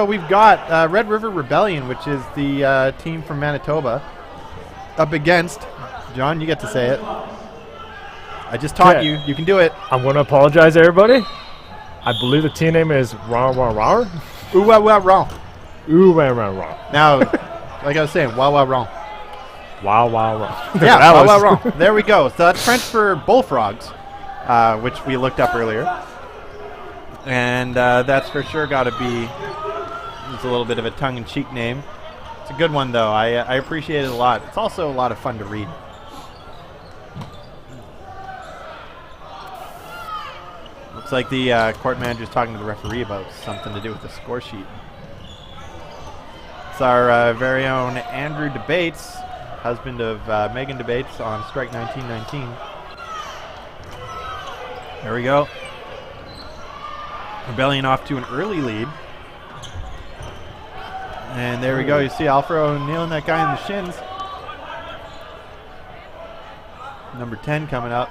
So we've got Red River Rebellion, which is the team from Manitoba, up against, John, you get to say it. I just taught you. You can do it. I'm going to apologize, everybody. I believe the team name is Ouaouarons. Ouaouarons. Ouaouarons. Now, like I was saying, Ouaouarons. Ouaouarons. Yeah, Ouaouarons. There we go. So that's French for bullfrogs, which we looked up earlier. And that's for sure got to be... It's a little bit of a tongue-in-cheek name. It's a good one, though. I appreciate it a lot. It's also a lot of fun to read. Looks like the court manager's talking to the referee about something to do with the score sheet. It's our very own Andrew Debates, husband of Megan Debates on Strike 1919. There we go. Rebellion off to an early lead. And there we go. You see Alfaro nailing that guy in the shins. Number 10 coming up.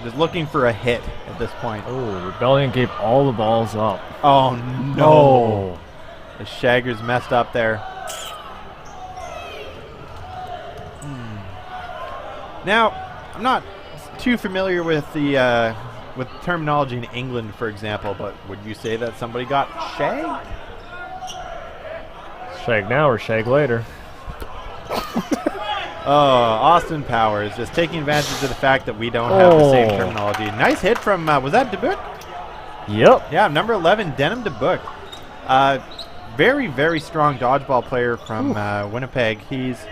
Just looking for a hit at this point. Oh, Rebellion gave all the balls up. Oh, no. The Shaggers messed up there. Now, I'm not too familiar with the... with terminology in England, for example, but would you say that somebody got shagged? Shag now or shag later? Oh, Austin Powers just taking advantage of the fact that we don't have the same terminology. Nice hit from, was that Dubuc? Yep. Yeah, number 11, Denim Dubuc. Very, very strong dodgeball player from Winnipeg. He's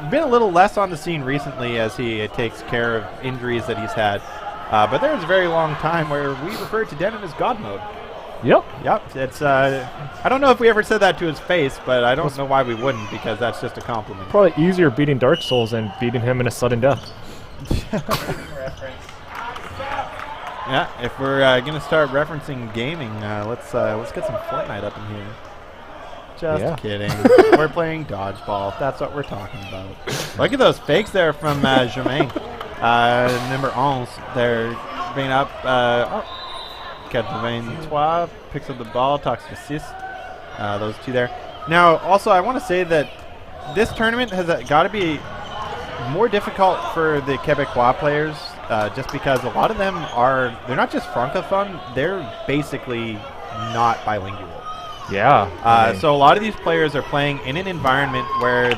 been a little less on the scene recently as he takes care of injuries that he's had. But there was a very long time where we referred to Denim as God Mode. Yep. Yep. It's I don't know if we ever said that to his face, but I don't know why we wouldn't, because that's just a compliment. Probably easier beating Dark Souls than beating him in a sudden death. Yeah, if we're gonna start referencing gaming, let's get some Fortnite up in here. Just kidding. We're playing dodgeball. That's what we're talking about. Look at those fakes there from Germain. Number 11, they're being up. 23 picks up the ball, talks to 6. Those two there. Now, also, I want to say that this tournament has got to be more difficult for the Quebecois players, just because a lot of them they're not just francophone, they're basically not bilingual. Yeah. So a lot of these players are playing in an environment where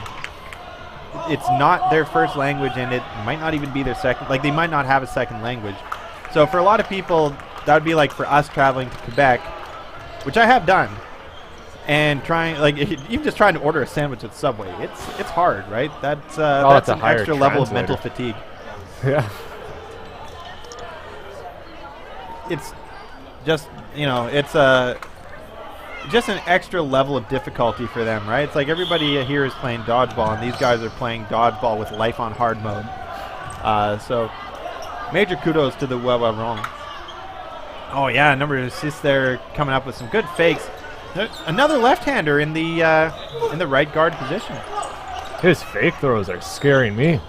it's not their first language, and it might not even be their second. Like, they might not have a second language. So for a lot of people, that would be like for us traveling to Quebec, which I have done, and trying, like, even just trying to order a sandwich at Subway. It's hard, right? That's an extra level of mental fatigue. Yeah. It's just, it's just an extra level of difficulty for them, right? It's like everybody here is playing dodgeball, and these guys are playing dodgeball with life on hard mode. So major kudos to the Ouaouarons. Oh yeah, number 6 there coming up with some good fakes. Another left-hander in the right guard position. His fake throws are scaring me.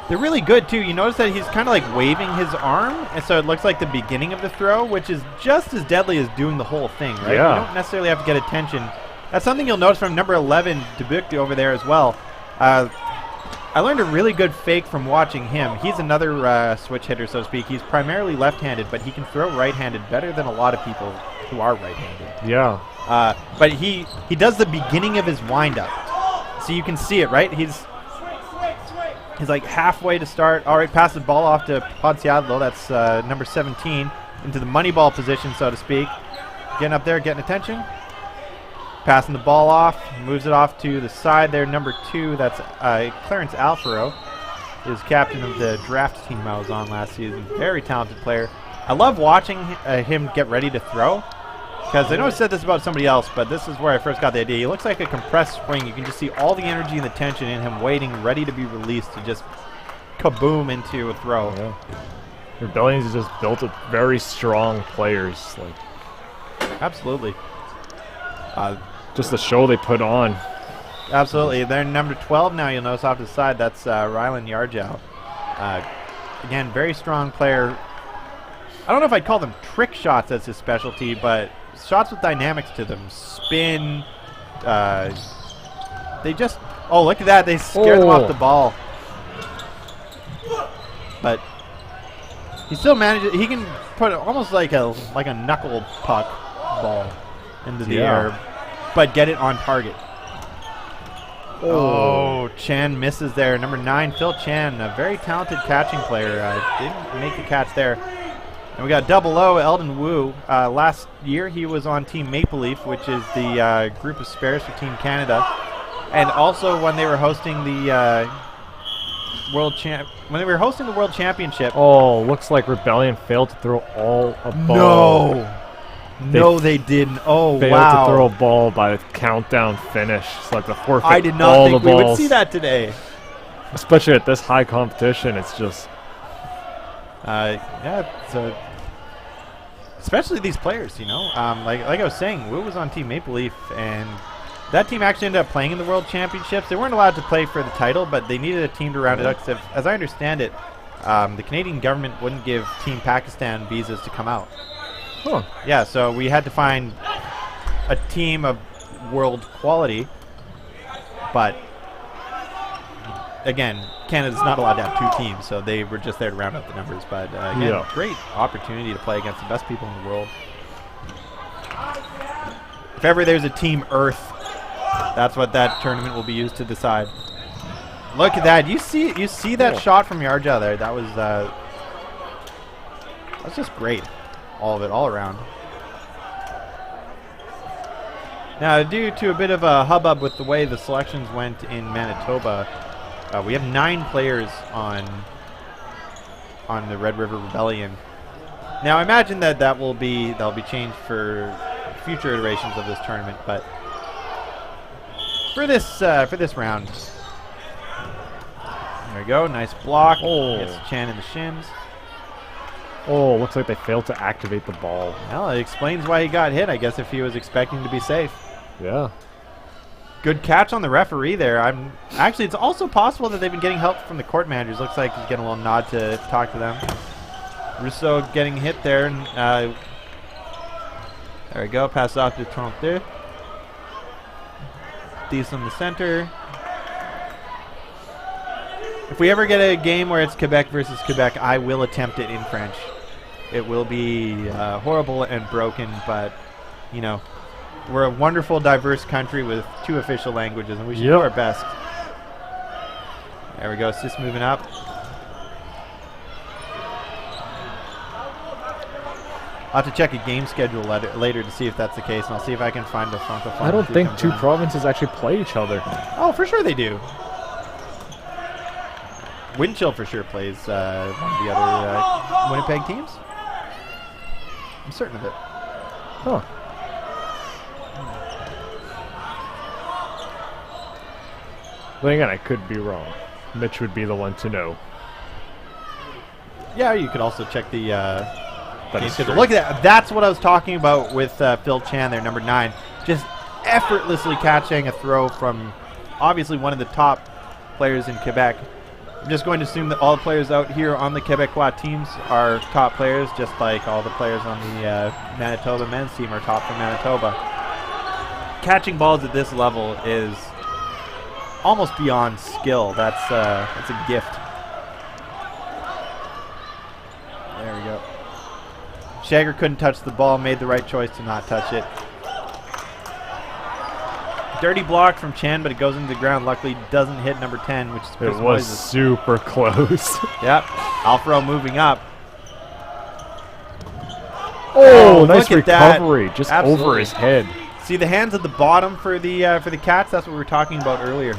They're really good, too. You notice that he's kind of like waving his arm, and so it looks like the beginning of the throw, which is just as deadly as doing the whole thing, right? Yeah. You don't necessarily have to get attention. That's something you'll notice from number 11, Dubuc, over there as well. I learned a really good fake from watching him. He's another switch hitter, so to speak. He's primarily left-handed, but he can throw right-handed better than a lot of people who are right-handed. Yeah. But he does the beginning of his wind-up. So you can see it, right? He's like halfway to start. All right, pass the ball off to Podsiadlo. That's number 17 into the money ball position, so to speak. Getting up there, getting attention. Passing the ball off, moves it off to the side there. Number 2, that's Clarence Alfaro, is captain of the draft team I was on last season. Very talented player. I love watching him get ready to throw, because I know I said this about somebody else, but this is where I first got the idea. He looks like a compressed spring. You can just see all the energy and the tension in him waiting, ready to be released to just kaboom into a throw. Yeah. Rebellion's just built with very strong players. Absolutely. Just the show they put on. Absolutely. They're number 12 now, you'll notice off to the side. That's Rylan Yarjow. Again, very strong player. I don't know if I'd call them trick shots as his specialty, but shots with dynamics to them. Spin. They just... Oh, look at that. They scared them off the ball. But he still manages... He can put almost like a knuckle puck ball into the air, but get it on target. Oh, Chan misses there. Number 9, Phil Chan, a very talented catching player. Didn't make the catch there. And we got double O, Eldon Wu. Last year he was on Team Maple Leaf, which is the group of spares for Team Canada. And also when they were hosting the World Championship. Oh, looks like Rebellion failed to throw all a ball. No, they didn't. Oh, failed wow. to throw a ball by the countdown finish. So like the forfeit. I did not think we would see that today. Especially at this high competition, it's just... yeah, so especially these players, you know. Like I was saying, Wu was on Team Maple Leaf, and that team actually ended up playing in the World Championships. They weren't allowed to play for the title, but they needed a team to round it out. 'Cause as I understand it, the Canadian government wouldn't give Team Pakistan visas to come out. Huh. Yeah, so we had to find a team of world quality, but again, Canada's not allowed to have 2 teams, so they were just there to round up the numbers. But again, great opportunity to play against the best people in the world. If ever there's a Team Earth, that's what that tournament will be used to decide. Look at that! You see that shot from Yarja there? That was that's just great. All of it, all around. Now, due to a bit of a hubbub with the way the selections went in Manitoba, we have 9 players on the Red River Rebellion. Now, I imagine that'll be changed for future iterations of this tournament, but for this round, there we go. Nice block. Gets Chan in the shins. Oh, looks like they failed to activate the ball. Well, it explains why he got hit, I guess, if he was expecting to be safe. Yeah. Good catch on the referee there. Actually, it's also possible that they've been getting help from the court managers. Looks like he's getting a little nod to talk to them. Rousseau getting hit there. And, there we go. Pass off to Trompe. These in the center. If we ever get a game where it's Quebec versus Quebec, I will attempt it in French. It will be horrible and broken, but, you know, we're a wonderful, diverse country with 2 official languages, and we should do our best. There we go. Sis moving up. I'll have to check a game schedule later to see if that's the case, and I'll see if I can find a francophone. I don't think 2 provinces actually play each other. Oh, for sure they do. Windchill for sure plays one of the other Winnipeg teams. I'm certain of it. Huh. Then again, I could be wrong. Mitch would be the one to know. Yeah, you could also check the game schedule. Look at that. That's what I was talking about with Phil Chan there, number 9. Just effortlessly catching a throw from obviously one of the top players in Quebec. I'm just going to assume that all the players out here on the Quebecois teams are top players, just like all the players on the Manitoba men's team are top from Manitoba. Catching balls at this level is almost beyond skill. That's a gift. There we go. Shagger couldn't touch the ball, made the right choice to not touch it. Dirty block from Chan, but it goes into the ground. Luckily, doesn't hit number 10, which is it was super close. Yep. Alfaro moving up. Oh, nice recovery, just over his head. See the hands at the bottom for the Cats? That's what we were talking about earlier.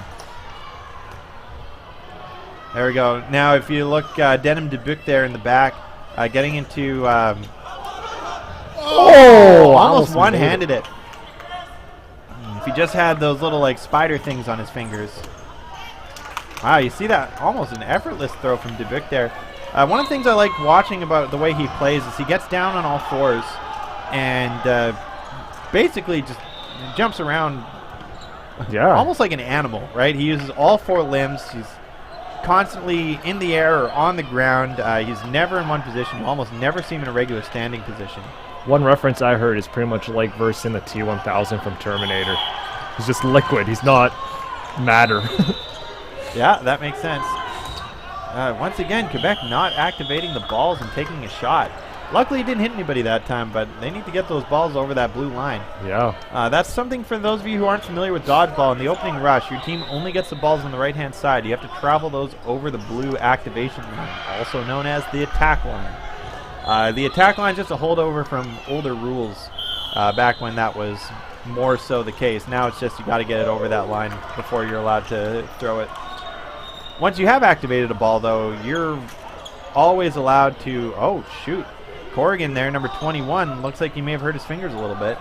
There we go. Now, if you look, Denim Dubuc there in the back, getting into... almost one-handed it. If he just had those little, like, spider things on his fingers. Wow, you see that? Almost an effortless throw from Dubuc there. One of the things I like watching about the way he plays is he gets down on all 4s and basically just jumps around almost like an animal, right? He uses all 4 limbs. He's constantly in the air or on the ground. He's never in one position. You almost never see him in a regular standing position. One reference I heard is pretty much like versing the T-1000 from Terminator. He's just liquid. He's not matter. Yeah, that makes sense. Once again, Quebec not activating the balls and taking a shot. Luckily, he didn't hit anybody that time, but they need to get those balls over that blue line. Yeah. That's something for those of you who aren't familiar with dodgeball. In the opening rush, your team only gets the balls on the right-hand side. You have to travel those over the blue activation line, also known as the attack line. The attack line is just a holdover from older rules back when that was more so the case. Now it's just you got to get it over that line before you're allowed to throw it. Once you have activated a ball, though, you're always allowed to... Oh, shoot. Corrigan there, number 21, looks like he may have hurt his fingers a little bit.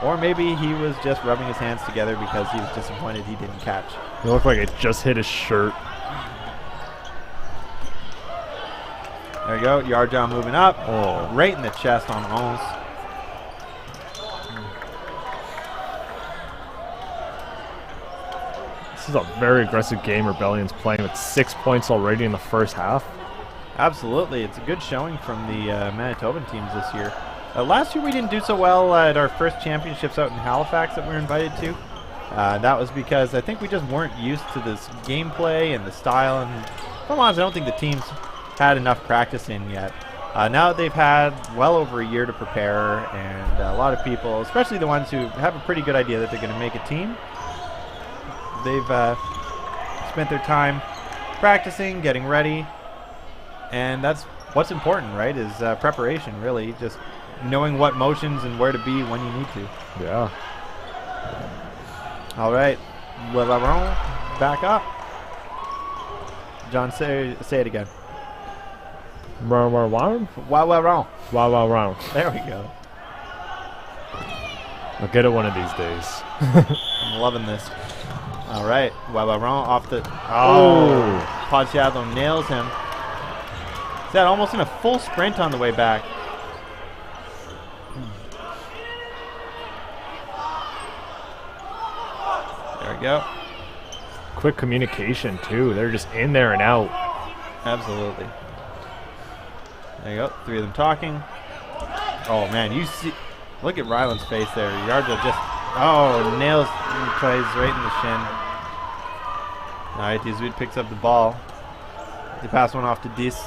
Or maybe he was just rubbing his hands together because he was disappointed he didn't catch. It looked like it just hit his shirt. There you go, yard jaw moving up. Oh. Right in the chest on Ons. This is a very aggressive game Rebellion's playing with 6 points already in the first half. Absolutely. It's a good showing from the Manitoban teams this year. Last year we didn't do so well at our first championships out in Halifax that we were invited to. That was because I think we just weren't used to this gameplay and the style. And if I'm honest, I don't think the teams had enough practice in yet. Now that they've had well over a year to prepare, and a lot of people, especially the ones who have a pretty good idea that they're going to make a team, they've spent their time practicing, getting ready. And that's what's important, right, is preparation, really. Just knowing what motions and where to be when you need to. Yeah. All right. Ouaouarons back up. John, say it again. Ouaouarons? Ouaouarons. Ouaouarons. There we go. I'll get it one of these days. I'm loving this. All right. Ouaouarons off the... Oh. Ponciado nails him. That almost in a full sprint on the way back. There we go. Quick communication, too. They're just in there and out. Absolutely. There you go. Three of them talking. Oh, man. You see... Look at Ryland's face there. Yarja just... Oh, nails plays right in the shin. All right, Dizwood picks up the ball. They pass one off to Dis.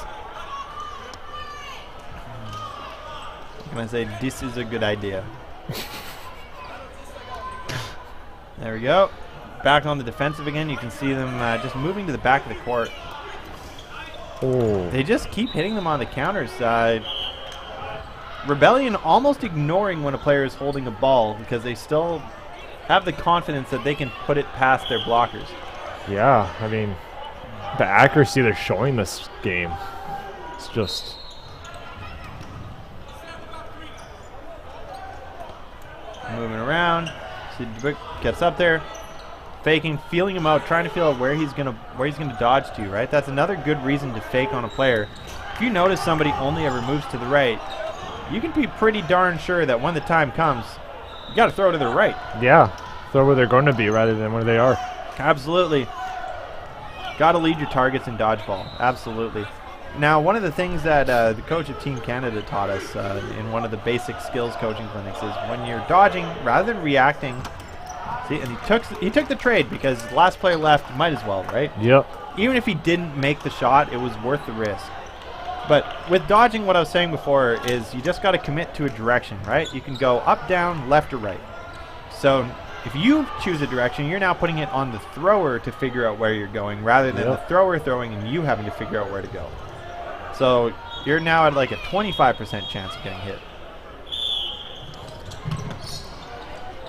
I'm going to say this is a good idea. There we go. Back on the defensive again. You can see them just moving to the back of the court. Oh. They just keep hitting them on the counters. Rebellion almost ignoring when a player is holding a ball because they still have the confidence that they can put it past their blockers. Yeah, I mean, the accuracy they're showing this game, it's just... Moving around. Sidbuk gets up there, faking, feeling him out, trying to feel out where he's gonna dodge to. Right, that's another good reason to fake on a player. If you notice somebody only ever moves to the right, you can be pretty darn sure that when the time comes, you got to throw to the right. Yeah, throw where they're going to be rather than where they are. Absolutely. Got to lead your targets in dodgeball. Absolutely. Now, one of the things that the coach of Team Canada taught us in one of the basic skills coaching clinics is when you're dodging, rather than reacting, see, and he took the trade because the last player left, might as well, right? Yep. Even if he didn't make the shot, it was worth the risk. But with dodging, what I was saying before is you just got to commit to a direction, right? You can go up, down, left, or right. So if you choose a direction, you're now putting it on the thrower to figure out where you're going rather than the thrower throwing and you having to figure out where to go. So you're now at like a 25% chance of getting hit,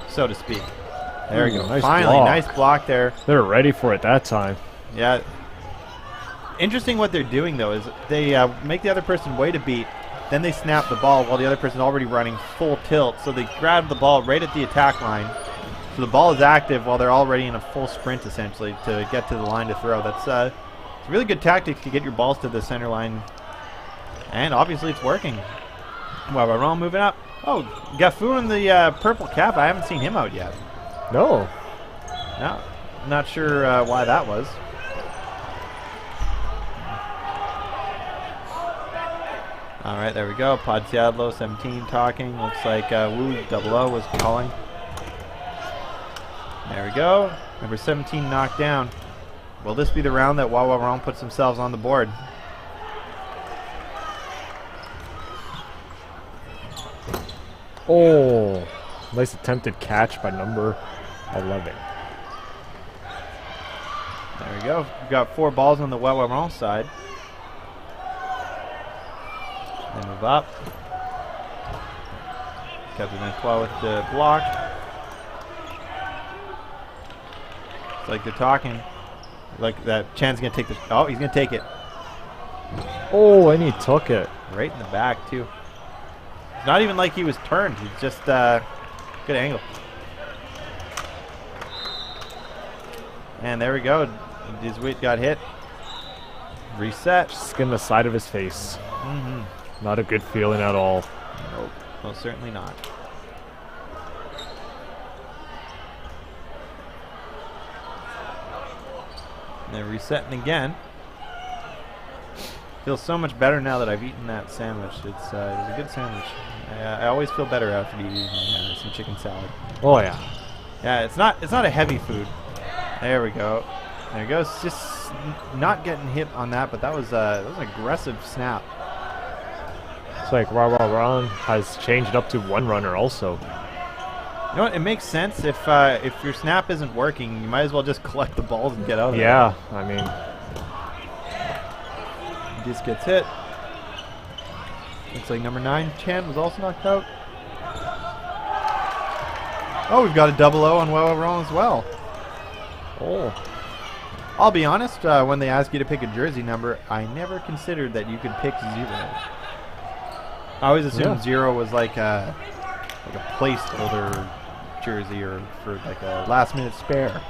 so to speak. There we go. Nice Finally, block. nice block there. They're ready for it that time. Yeah. Interesting what they're doing, though, is they make the other person wait a beat, then they snap the ball while the other person's already running full tilt. So they grab the ball right at the attack line. So the ball is active while they're already in a full sprint, essentially, to get to the line to throw. That's it's a really good tactic to get your balls to the center line. And obviously it's working. Ouaouarons moving up. Oh, Gafu in the purple cap. I haven't seen him out yet. No. No, not sure why that was. All right, there we go. Podsiadlo, 17, talking. Looks like Wu Double O was calling. There we go. Number 17 knocked down. Will this be the round that Ouaouarons puts themselves on the board? Oh, nice attempted catch by number 11. There we go. We've got 4 balls on the Ouaouarons side. They move up. Captain Antoine with the block. It's like they're talking. Like that Chan's going to take the... Oh, he's going to take it. Oh, and he took it. Right in the back, too. It's not even like he was turned. He's just good angle. And there we go. His weight got hit. Reset. Skin the side of his face. Mm-hmm. Not a good feeling at all. Nope. Most certainly not. And they're resetting again. Feels so much better now that I've eaten that sandwich. It was a good sandwich. I always feel better after eating some chicken salad. Oh yeah. Yeah, it's not a heavy food. There we go. There it goes. Just not getting hit on that, but that was an aggressive snap. It's like Ouaouarons has changed up to 1 runner also. You know what? It makes sense if your snap isn't working, you might as well just collect the balls and get out of it. Yeah, I mean, He just gets hit. Looks like number 9 Chan was also knocked out. Oh, we've got a double O on Ouaouarons as well. oh, I'll be honest, when they ask you to pick a jersey number, I never considered that you could pick 0. I always assumed 0 was like a placeholder jersey or for like a last minute spare.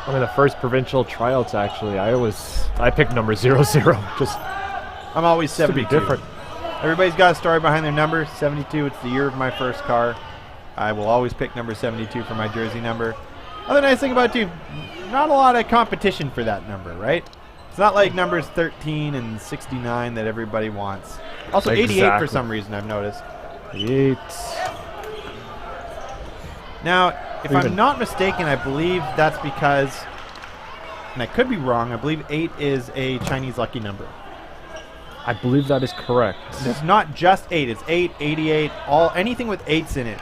I mean the first provincial tryouts actually, I picked number 00. Just I'm always to 72. be different. Everybody's got a story behind their number. 72, it's the year of my first car. I will always pick number 72 for my jersey number. Other nice thing about it too, not a lot of competition for that number, right? It's not like numbers 13 and 69 that everybody wants. Also 88 for some reason I've noticed. 8. Now, if I'm not mistaken, I believe that's because, and I could be wrong, I believe 8 is a Chinese lucky number. I believe that is correct. It's not just 8, it's 8, 88, anything with 8s in it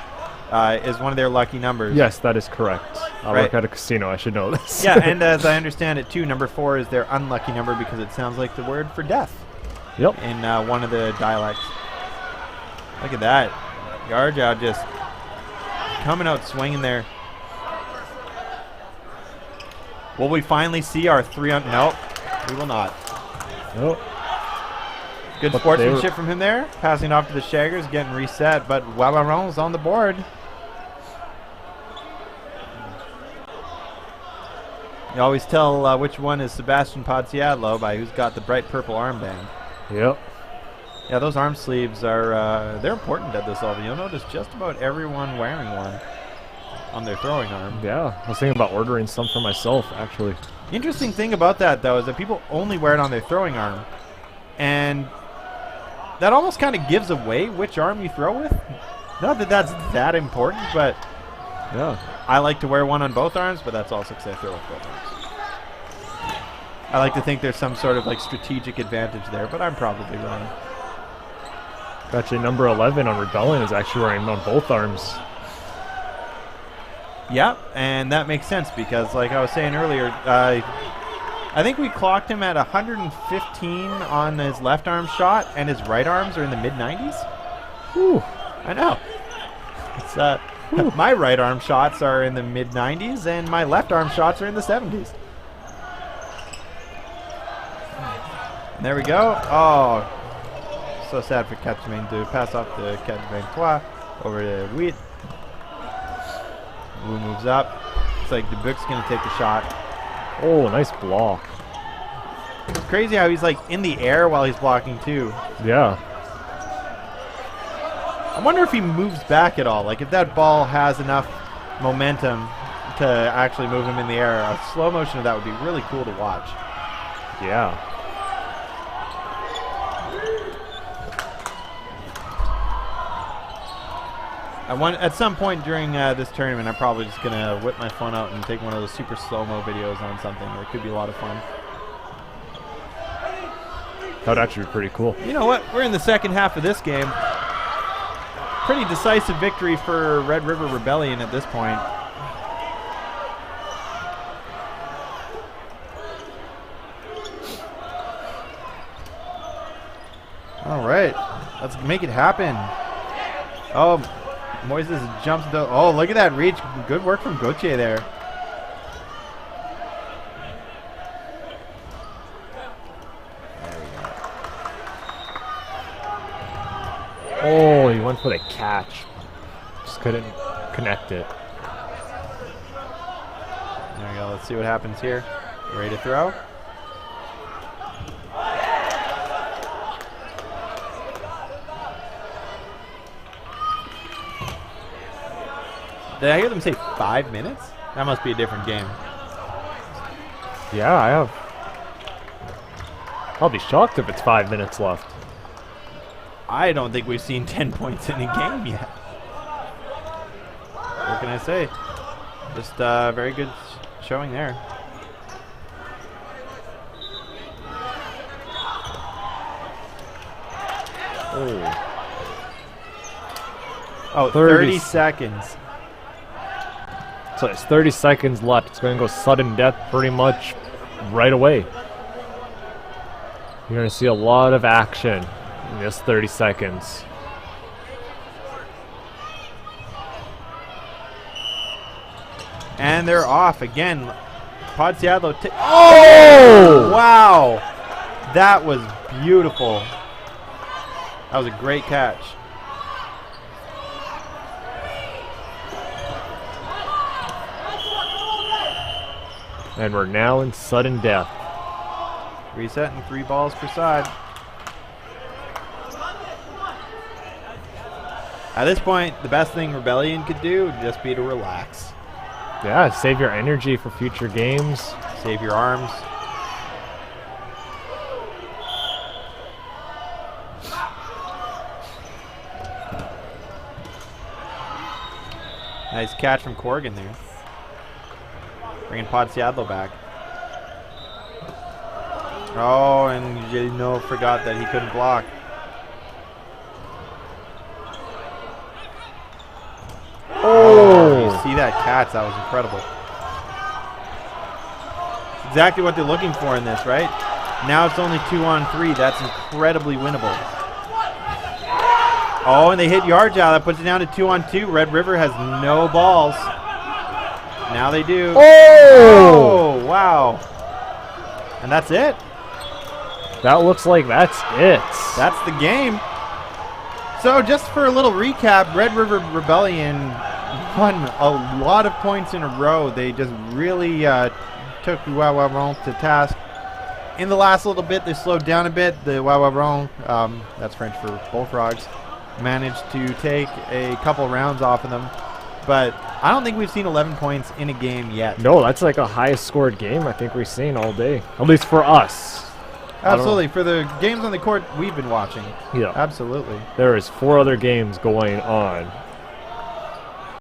is one of their lucky numbers. Yes, that is correct. I work at a casino, I should know this. Yeah, and as I understand it too, number 4 is their unlucky number because it sounds like the word for death. Yep. In one of the dialects. Look at that. Garjao just coming out swinging there. Will we finally see our 3 on... Nope, we will not. Nope. Good sportsmanship from him there. Passing off to the Shaggers, getting reset, but Ouaouarons on the board. You always tell which one is Sebastian Podsiadlo by who's got the bright purple armband. Yep. Yeah, those arm sleeves are they're important at this level. You'll notice just about everyone wearing one on their throwing arm. Yeah, I was thinking about ordering some for myself, actually. The interesting thing about that, though, is that people only wear it on their throwing arm. And that almost kind of gives away which arm you throw with. Not that that's that important, but yeah, I like to wear one on both arms, but that's also because I throw with both arms. I like to think there's some sort of like strategic advantage there, but I'm probably wrong. Actually, number 11 on Rebellion is actually wearing on both arms. Yeah, and that makes sense because, like I was saying earlier, I think we clocked him at 115 on his left arm shot, and his right arms are in the mid-90s. Whew. I know. It's my right arm shots are in the mid-90s, and my left arm shots are in the 70s. And there we go. Oh, so sad for Catchmain to pass off to Catchmain 3 over to Wheat. Wu moves up. It's like Dubuc's going to take the shot. Oh, nice block. It's crazy how he's like in the air while he's blocking too. Yeah. I wonder if he moves back at all. Like if that ball has enough momentum to actually move him in the air. A slow motion of that would be really cool to watch. Yeah. At some point during this tournament, I'm probably just going to whip my phone out and take one of those super slow-mo videos on something. It could be a lot of fun. That would actually be pretty cool. You know what? We're in the second half of this game. Pretty decisive victory for Red River Rebellion at this point. All right. Let's make it happen. Oh, Moises jumps. Oh, look at that reach. Good work from Gauthier there. Oh, he went for the catch. Just couldn't connect it. There we go. Let's see what happens here. Ready to throw? Did I hear them say 5 minutes? That must be a different game. Yeah, I have. I'll be shocked if it's 5 minutes left. I don't think we've seen 10 points in a game yet. What can I say? Just very good showing there. Oh, 30 seconds. So it's 30 seconds left. It's going to go sudden death pretty much right away. You're going to see a lot of action in this 30 seconds. And they're off again. Podsiadlo. Oh! Wow. That was beautiful. That was a great catch. And we're now in sudden death. Reset and 3 balls per side. At this point, the best thing Rebellion could do would just be to relax. Yeah, save your energy for future games. Save your arms. Nice catch from Corrigan there. Bringing Podsiadlo back. Oh, and Gilino forgot that he couldn't block. Oh, you see that catch? That was incredible. Exactly what they're looking for in this, right? Now it's only 2-on-3. That's incredibly winnable. Oh, and they hit Yarja. That puts it down to 2-on-2. Red River has no balls. Now they do. Oh, wow. And that's it. That looks like that's it. That's the game. So just for a little recap, Red River Rebellion won a lot of points in a row. They just really took Ouaouarons to task. In the last little bit, they slowed down a bit. The Ouaouarons, that's French for bullfrogs, managed to take a couple rounds off of them. But I don't think we've seen 11 points in a game yet. No, that's like a highest scored game I think we've seen all day. At least for us. Absolutely. For the games on the court we've been watching. Yeah. Absolutely. There is 4 other games going on